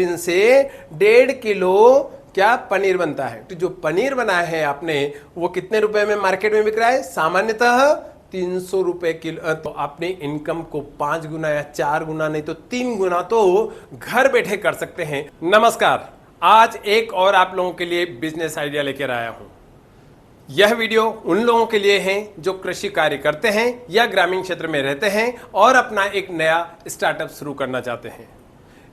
इनसे 1.5 किलो क्या पनीर बनता है। तो जो पनीर बनाया है आपने वो कितने रुपए में मार्केट में बिक रहा है? सामान्यतः 300 रुपए किलो। तो आपने इनकम को 5 गुना या 4 गुना नहीं तो 3 गुना तो घर बैठे कर सकते हैं। नमस्कार, आज एक और आप लोगों के लिए बिजनेस आइडिया लेकर आया हूं। यह वीडियो उन लोगों के लिए है जो कृषि कार्य करते हैं या ग्रामीण क्षेत्र में रहते हैं और अपना एक नया स्टार्टअप शुरू करना चाहते हैं।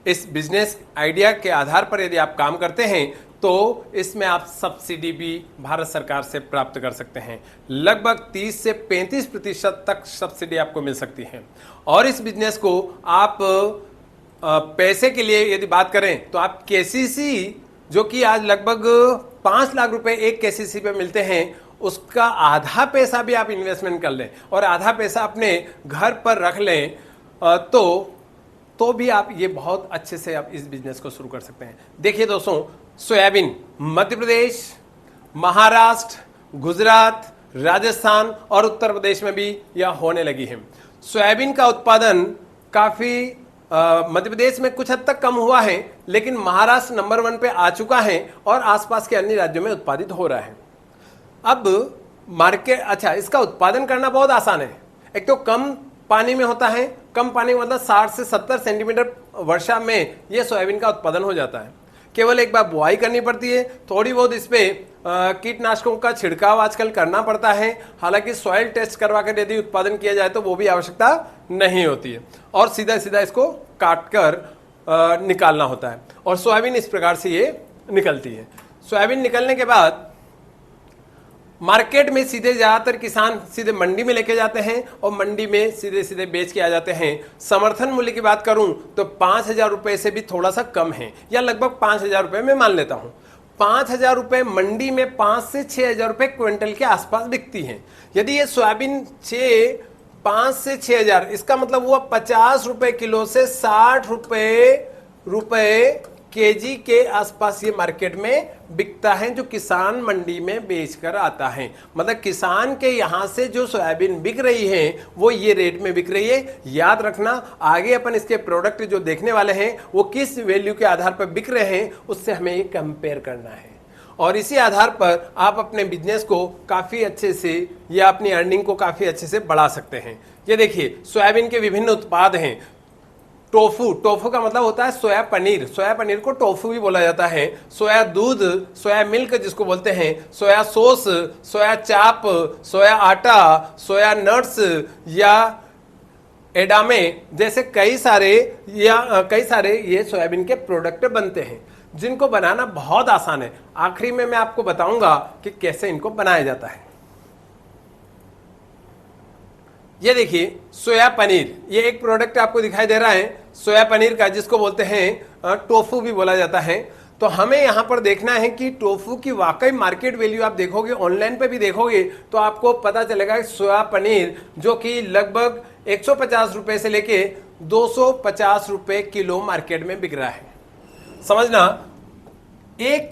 इस बिजनेस आइडिया के आधार पर यदि आप काम करते हैं तो इसमें आप सब्सिडी भी भारत सरकार से प्राप्त कर सकते हैं। लगभग 30 से 35% तक सब्सिडी आपको मिल सकती है। और इस बिजनेस को आप पैसे के लिए यदि बात करें तो आप केसीसी, जो कि आज लगभग 5 लाख रुपए एक केसीसी पे मिलते हैं, उसका आधा पैसा भी आप इन्वेस्टमेंट कर लें और आधा पैसा अपने घर पर रख लें तो भी आप ये बहुत अच्छे से आप इस बिजनेस को शुरू कर सकते हैं। देखिए दोस्तों, सोयाबीन मध्य प्रदेश, महाराष्ट्र, गुजरात, राजस्थान और उत्तर प्रदेश में भी यह होने लगी है। सोयाबीन का उत्पादन काफी मध्य प्रदेश में कुछ हद तक कम हुआ है, लेकिन महाराष्ट्र नंबर 1 पे आ चुका है और आसपास के अन्य राज्यों में उत्पादित हो रहा है। अब मार्केट, अच्छा, इसका उत्पादन करना बहुत आसान है। एक तो कम पानी में होता है, कम पानी मतलब 60 से 70 सेंटीमीटर वर्षा में यह सोयाबीन का उत्पादन हो जाता है। केवल एक बार बुआई करनी पड़ती है, थोड़ी बहुत इस पे कीटनाशकों का छिड़काव आजकल करना पड़ता है। हालांकि सॉइल टेस्ट करवा कर यदि उत्पादन किया जाए तो वो भी आवश्यकता नहीं होती है और सीधा सीधा इसको काट कर निकालना होता है और सोयाबीन इस प्रकार से ये निकलती है। सोयाबीन निकलने के बाद मार्केट में सीधे ज्यादातर किसान सीधे मंडी में लेके जाते हैं और मंडी में सीधे सीधे बेच के आ जाते हैं। समर्थन मूल्य की बात करूं तो 5,000 रुपए से भी थोड़ा सा कम है, या लगभग 5,000 रुपए में मान लेता हूं। 5,000 रुपए मंडी में 5 से 6,000 रुपए क्विंटल के आसपास बिकती है। यदि ये सोयाबीन 5 से 6,000, इसका मतलब हुआ 50 रुपए किलो से 60 रुपए केजी के आसपास ये मार्केट में बिकता है, जो किसान मंडी में बेचकर आता है। मतलब किसान के यहां से जो सोयाबीन बिक रही है वो ये रेट में बिक रही है। याद रखना, आगे अपन इसके प्रोडक्ट जो देखने वाले हैं वो किस वैल्यू के आधार पर बिक रहे हैं उससे हमें ये कंपेयर करना है और इसी आधार पर आप अपने बिजनेस को काफी अच्छे से या अपनी अर्निंग को काफी अच्छे से बढ़ा सकते हैं। ये देखिए, सोयाबीन के विभिन्न उत्पाद हैं। टोफू का मतलब होता है सोया पनीर। सोया पनीर को टोफू भी बोला जाता है। सोया दूध, सोया मिल्क जिसको बोलते हैं, सोया सॉस, सोया चाप, सोया आटा, सोया नट्स या एडामे जैसे कई सारे ये सोयाबीन के प्रोडक्ट बनते हैं जिनको बनाना बहुत आसान है। आखिरी में मैं आपको बताऊंगा कि कैसे इनको बनाया जाता है। ये देखिए, सोया पनीर, ये एक प्रोडक्ट आपको दिखाई दे रहा है सोया पनीर का, जिसको बोलते हैं टोफू भी बोला जाता है। तो हमें यहां पर देखना है कि टोफू की वाकई मार्केट वैल्यू आप देखोगे, ऑनलाइन पे भी देखोगे तो आपको पता चलेगा कि सोया पनीर जो कि लगभग 150 रुपए से लेके 250 रुपए किलो मार्केट में बिक रहा है। समझना, 1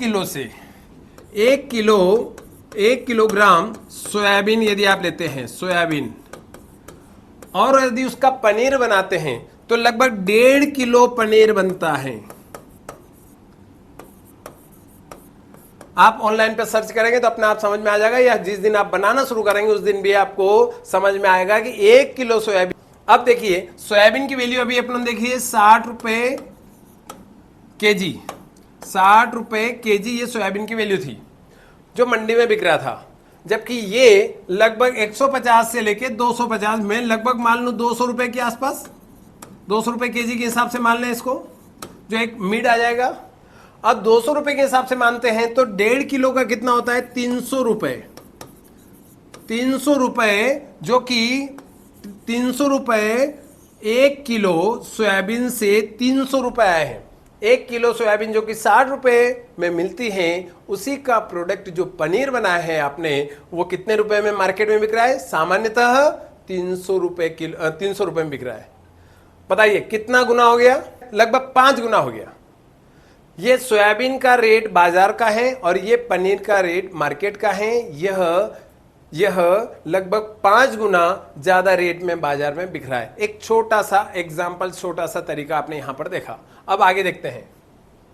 किलोग्राम सोयाबीन यदि आप लेते हैं, सोयाबीन, और यदि उसका पनीर बनाते हैं तो लगभग 1.5 किलो पनीर बनता है। आप ऑनलाइन पे सर्च करेंगे तो अपने आप समझ में आ जाएगा, या जिस दिन आप बनाना शुरू करेंगे उस दिन भी आपको समझ में आएगा कि 1 किलो सोयाबीन। अब देखिए, सोयाबीन की वैल्यू अभी अपन देखिए 60 रुपए केजी, 60 रुपए केजी ये सोयाबीन की वैल्यू थी जो मंडी में बिक रहा था। जबकि ये लगभग 150 से लेके 250 में, लगभग मान लो 200 रुपए के आसपास, 200 रुपए केजी के हिसाब से मान लें इसको, जो एक मीट आ जाएगा। अब 200 रुपए के हिसाब से मानते हैं तो 1.5 किलो का कितना होता है? 300 रुपए। 300 रुपए, जो कि 300 रुपए 1 किलो सोयाबीन से 300 रुपए आए हैं। 1 किलो सोयाबीन जो कि 60 रुपए में मिलती है, उसी का प्रोडक्ट जो पनीर बनाया है आपने, वो कितने रुपए में मार्केट में बिक रहा है? सामान्यतः 300 रुपए किलो, 300 रुपए में बिक रहा है। बताइए कितना गुना हो गया? लगभग 5 गुना हो गया। ये सोयाबीन का रेट बाजार का है और ये पनीर का रेट मार्केट का है। यह लगभग 5 गुना ज्यादा रेट में बाजार में बिक रहा है। एक छोटा सा एग्जाम्पल, छोटा सा तरीका आपने यहां पर देखा। अब आगे देखते हैं।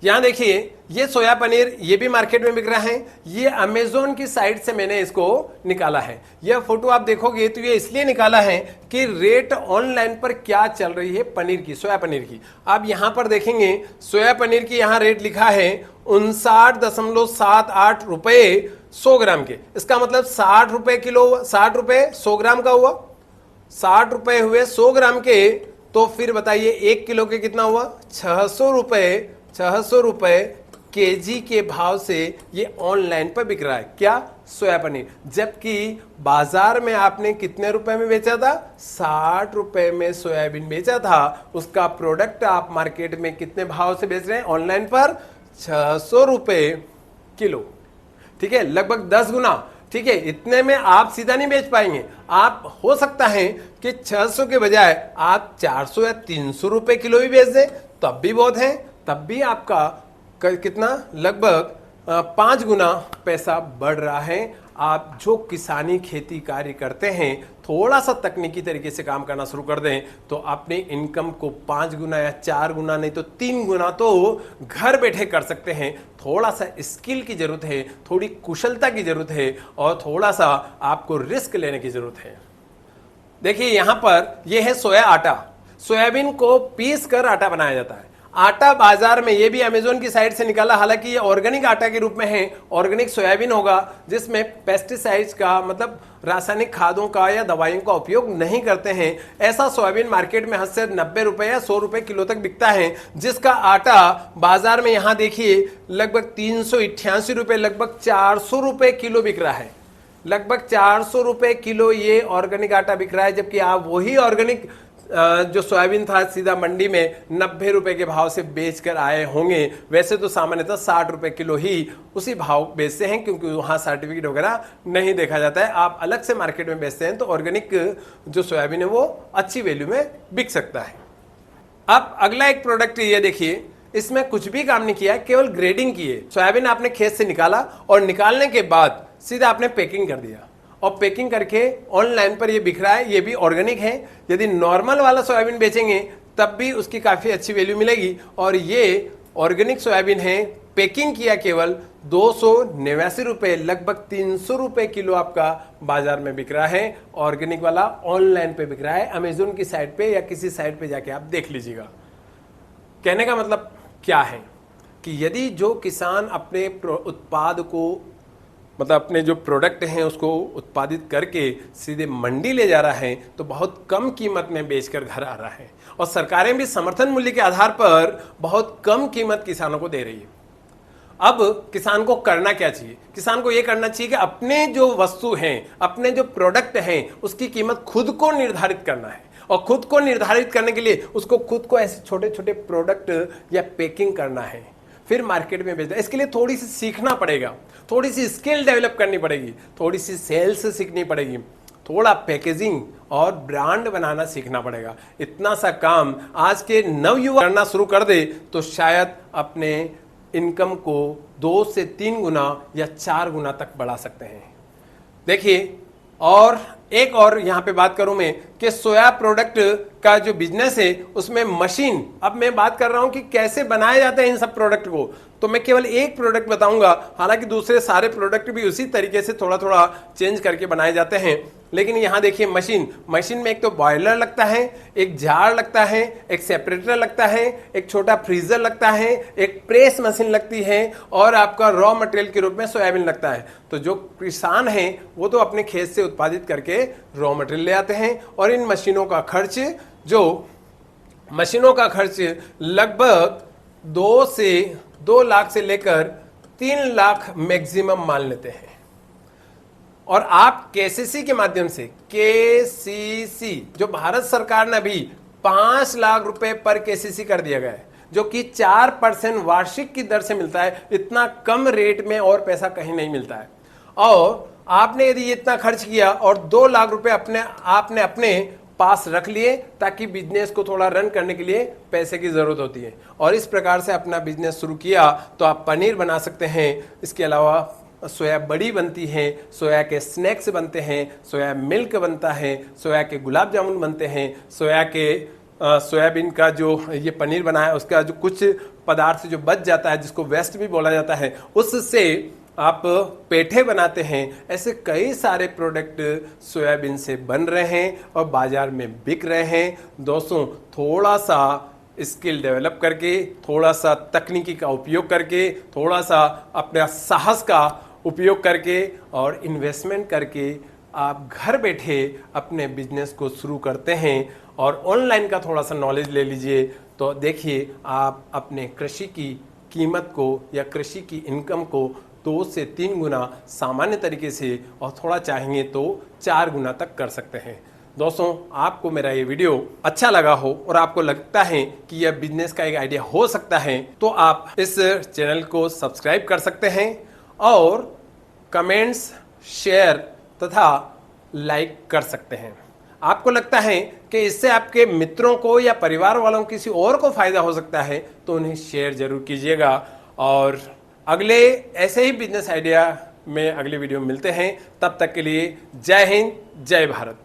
यहां देखिए ये सोया पनीर ये भी मार्केट में बिक रहा है। ये अमेजोन की साइट से मैंने इसको निकाला है। यह फोटो आप देखोगे तो ये इसलिए निकाला है कि रेट ऑनलाइन पर क्या चल रही है पनीर की, सोया पनीर की। आप यहां पर देखेंगे सोया पनीर की यहां रेट लिखा है 59.78 रुपए 100 ग्राम के। इसका मतलब 60 रुपए किलो, 60 रुपए 100 ग्राम का हुआ, 60 रुपए हुए 100 ग्राम के। तो फिर बताइए 1 किलो के कितना हुआ, 600 रुपए केजी के भाव से ये ऑनलाइन पर बिक रहा है। क्या, सोया पनीर। जबकि बाजार में आपने कितने रुपए में बेचा था, 60 रुपए में सोयाबीन बेचा था। उसका प्रोडक्ट आप मार्केट में कितने भाव से बेच रहे हैं, ऑनलाइन पर 600 रुपए किलो। ठीक है, लगभग 10 गुना। ठीक है, इतने में आप सीधा नहीं बेच पाएंगे। आप हो सकता है कि 600 के बजाय आप 400 या 300 रुपए किलो भी बेच दें, तब भी बहुत है। तब भी आपका कितना, लगभग 5 गुना पैसा बढ़ रहा है। आप जो किसानी खेती कार्य करते हैं, थोड़ा सा तकनीकी तरीके से काम करना शुरू कर दें तो अपने इनकम को 5 गुना या 4 गुना नहीं तो 3 गुना तो घर बैठे कर सकते हैं। थोड़ा सा स्किल की जरूरत है, थोड़ी कुशलता की जरूरत है और थोड़ा सा आपको रिस्क लेने की जरूरत है। देखिए यहां पर यह है सोया आटा। सोयाबीन को पीस कर आटा बनाया जाता है। आटा बाजार में, ये भी अमेजोन की साइट से निकाला, हालांकि ये ऑर्गेनिक आटा के रूप में है। ऑर्गेनिक सोयाबीन होगा जिसमें पेस्टिसाइड्स का, मतलब रासायनिक खादों का या दवाइयों का उपयोग नहीं करते हैं। ऐसा सोयाबीन मार्केट में 80 से 90 रुपए या 100 रुपए किलो तक बिकता है, जिसका आटा बाजार में यहां देखिए लगभग 388 रुपए, लगभग 400 रुपए किलो बिक रहा है। लगभग 400 रुपए किलो ये ऑर्गेनिक आटा बिक रहा है। जबकि आप वही ऑर्गेनिक जो सोयाबीन था सीधा मंडी में 90 रुपए के भाव से बेचकर आए होंगे। वैसे तो सामान्यतः 60 रुपए किलो ही उसी भाव बेचते हैं, क्योंकि वहां सर्टिफिकेट वगैरह नहीं देखा जाता है। आप अलग से मार्केट में बेचते हैं तो ऑर्गेनिक जो सोयाबीन है वो अच्छी वैल्यू में बिक सकता है। अब अगला एक प्रोडक्ट ये देखिए, इसमें कुछ भी काम नहीं किया, केवल ग्रेडिंग की है। सोयाबीन आपने खेत से निकाला और निकालने के बाद सीधा आपने पैकिंग कर दिया और पैकिंग करके ऑनलाइन पर ये बिक रहा है। ये भी ऑर्गेनिक है। यदि नॉर्मल वाला सोयाबीन बेचेंगे तब भी उसकी काफी अच्छी वैल्यू मिलेगी। और ये ऑर्गेनिक सोयाबीन है, पैकिंग किया केवल 289 रुपए, लगभग 300 रुपए किलो आपका बाजार में बिक रहा है। ऑर्गेनिक वाला ऑनलाइन पे बिक रहा है, अमेजोन की साइट पे या किसी साइट पे जाके आप देख लीजिएगा। कहने का मतलब क्या है कि यदि जो किसान अपने उत्पाद को, मतलब अपने जो प्रोडक्ट हैं उसको उत्पादित करके सीधे मंडी ले जा रहा है तो बहुत कम कीमत में बेचकर घर आ रहा है। और सरकारें भी समर्थन मूल्य के आधार पर बहुत कम कीमत किसानों को दे रही है। अब किसान को करना क्या चाहिए, किसान को यह करना चाहिए कि अपने जो वस्तु हैं, अपने जो प्रोडक्ट हैं, उसकी कीमत खुद को निर्धारित करना है। और खुद को निर्धारित करने के लिए उसको खुद को ऐसे छोटे छोटे प्रोडक्ट या पैकिंग करना है, फिर मार्केट में बेचना है। इसके लिए थोड़ी सी सीखना पड़ेगा, थोड़ी सी स्किल डेवलप करनी पड़ेगी, थोड़ी सी सेल्स सीखनी पड़ेगी, थोड़ा पैकेजिंग और ब्रांड बनाना सीखना पड़ेगा। इतना सा काम आज के नवयुवक करना शुरू कर दे तो शायद अपने इनकम को 2 से 3 गुना या 4 गुना तक बढ़ा सकते हैं। देखिए, और एक और यहां पे बात करूं मैं कि सोया प्रोडक्ट का जो बिजनेस है उसमें मशीन, अब मैं बात कर रहा हूं कि कैसे बनाए जाते हैं इन सब प्रोडक्ट को, तो मैं केवल एक प्रोडक्ट बताऊंगा। हालांकि दूसरे सारे प्रोडक्ट भी उसी तरीके से थोड़ा थोड़ा चेंज करके बनाए जाते हैं। लेकिन यहां देखिए मशीन में एक तो बॉयलर लगता है, एक जार लगता है, एक सेपरेटर लगता है, एक छोटा फ्रीजर लगता है, एक प्रेस मशीन लगती है और आपका रॉ मटेरियल के रूप में सोयाबीन लगता है। तो जो किसान हैं वो तो अपने खेत से उत्पादित करके रॉ मटेरियल ले आते हैं और इन मशीनों का खर्च लगभग 2 लाख से लेकर 3 लाख मैक्सिमम मान लेते हैं। और आप केसीसी के माध्यम से, केसीसी जो भारत सरकार ने अभी 5 लाख रुपए पर केसीसी कर दिया गया है, जो कि 4% वार्षिक की दर से मिलता है। इतना कम रेट में और पैसा कहीं नहीं मिलता है। और आपने यदि इतना खर्च किया और 2 लाख रुपए आपने अपने पास रख लिए, ताकि बिजनेस को थोड़ा रन करने के लिए पैसे की जरूरत होती है, और इस प्रकार से अपना बिजनेस शुरू किया तो आप पनीर बना सकते हैं। इसके अलावा सोया बड़ी बनती है, सोया के स्नैक्स बनते हैं, सोया मिल्क बनता है, सोया के गुलाब जामुन बनते हैं, सोयाबीन का जो ये पनीर बना है उसका जो कुछ पदार्थ जो बच जाता है, जिसको वेस्ट भी बोला जाता है, उससे आप पेठे बनाते हैं। ऐसे कई सारे प्रोडक्ट सोयाबीन से बन रहे हैं और बाजार में बिक रहे हैं। दोस्तों, थोड़ा सा स्किल डेवलप करके, थोड़ा सा तकनीकी का उपयोग करके, थोड़ा सा अपने साहस का उपयोग करके और इन्वेस्टमेंट करके आप घर बैठे अपने बिजनेस को शुरू करते हैं और ऑनलाइन का थोड़ा सा नॉलेज ले लीजिए, तो देखिए आप अपने कृषि की कीमत को या कृषि की इनकम को 2 से 3 गुना सामान्य तरीके से और थोड़ा चाहेंगे तो 4 गुना तक कर सकते हैं। दोस्तों, आपको मेरा ये वीडियो अच्छा लगा हो और आपको लगता है कि यह बिजनेस का एक आइडिया हो सकता है, तो आप इस चैनल को सब्सक्राइब कर सकते हैं और कमेंट्स, शेयर तथा लाइक कर सकते हैं। आपको लगता है कि इससे आपके मित्रों को या परिवार वालों किसी और को फायदा हो सकता है, तो उन्हें शेयर जरूर कीजिएगा। और अगले ऐसे ही बिजनेस आइडिया में अगले वीडियो में मिलते हैं। तब तक के लिए जय हिंद, जय भारत।